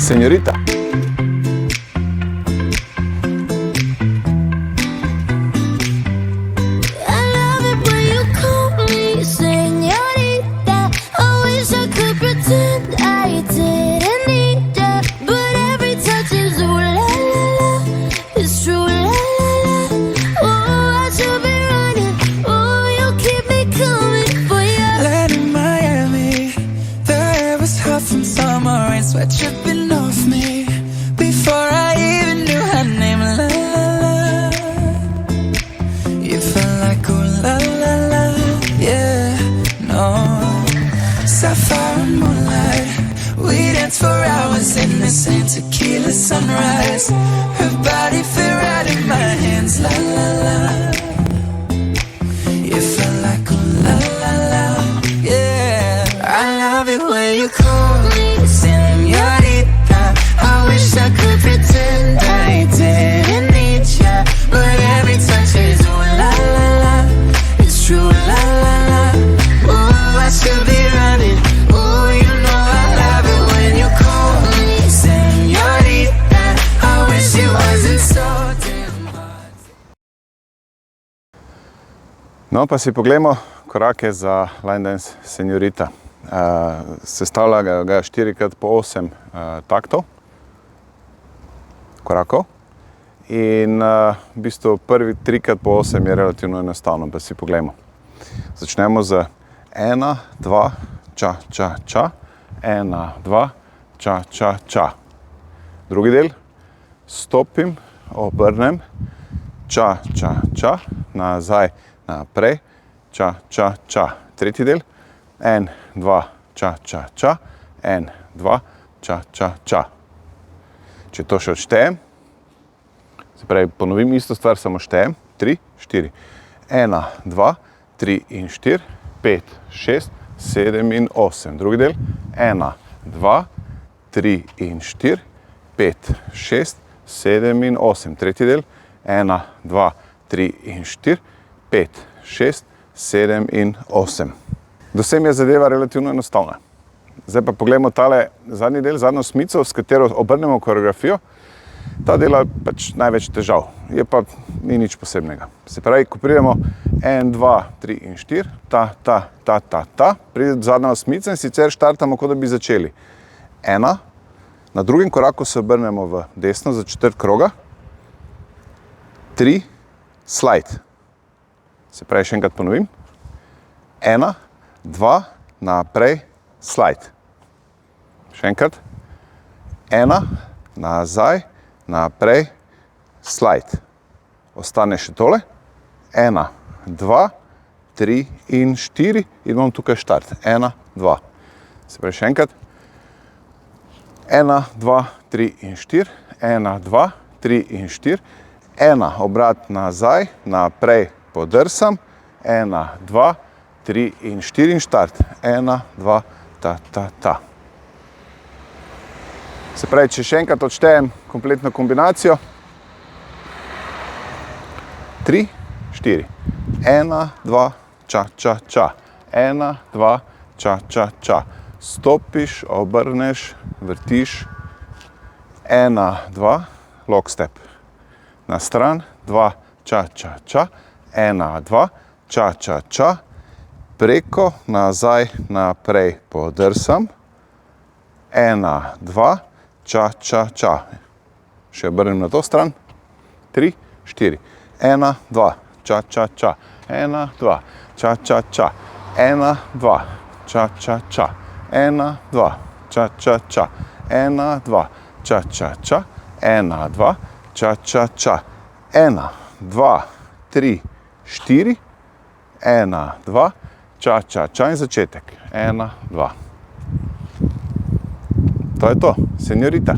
Señorita. Sweat dripping off me before I even knew her name. La la la, you felt like ooh la la la, yeah, no. Sapphire and moonlight, we danced for hours in the same tequila sunrise. Her body fit right in my hands. La la la, you felt like ooh la la la, yeah. I love it when you call me Señorita. I wish I could pretend I didn't need ya, but every touch is ooh la la la. It's true la la la. Ooh, I should be running. Ooh, you know I love it when you call me Señorita. I wish it wasn't so damn hard. No, pa si poglejmo korake za line dance Señorita. Sestavlja ga 4x8 taktov, korakov, in v bistvu prvi 3x8 je relativno enostavno, pa si poglejmo. Začnemo z 1, 2, ča, ča, ča, 1, 2, ča, ča, ča. Drugi del, stopim, obrnem, ča, ča, ča, nazaj, naprej, ča, ča, ča. Tretji del, 1, 2, ča, ča, ča, 1, 2, ča, ča, ča. Če to še odštejem, se pravi, ponovim isto stvar, samo štejem, 3, 4, 1, 2, 3 in 4, 5, 6, 7 in 8. Drugi del, 1, 2, 3 in 4, 5, 6, 7 in 8. Tretji del, 1, 2, 3 in 4, 5, 6, 7 in 8. Do sem je zadeva relativno enostavna. Zdaj pa poglejmo tale zadnji del, zadnjo smico, s katero obrnemo koreografijo. Ta dela pač največ težav, je pa ni nič posebnega. Se pravi, ko pridemo 1, 2, 3 in 4, ta, ta, ta, ta, ta, pride zadnja smica in sicer štartamo, kot da bi začeli. 1, na drugem koraku se obrnemo v desno za četrt kroga. 3, slide. Se pravi, še enkrat ponovim. 1, 2, naprej, slide. Še enkrat. 1, nazaj, naprej, slide. Ostane še tole. 1, 2, 3 in 4 in imam tukaj štart. 1, 2. Se pravi, še enkrat. 1, 2, 3 in 4. 1, 2, 3 in 4. 1, obrat nazaj, naprej, podrsam. 1, 2, 3 in 4 in štart. 1, 2, ta, ta, ta. Se pravi, če še enkrat odštejem kompletno kombinacijo. 3, 4. 1, 2, ča, ča, ča. 1, 2, ča, ča, ča. Stopiš, obrneš, vrtiš. 1, 2, lock step. Na stran, 2, ča, ča, ča. 1, 2, ča, ča, ča. Preko, nazaj, naprej, podrsam. 1, 2, ča, ča, ča. Še obrnem na to stran. 3, 4. 1, 2, ča, ča, ča. 1, 2, ča, ča, ča. 1, 2, ča, ča, ča. 1, 2, ča, ča, ča. 1, 2, ča, ča, ča. 1, 2, ča, ča, ča. 1, 2, 3, 4. 1, 2, ča, ča, ča in začetek. 1, 2. To je to, Señorita.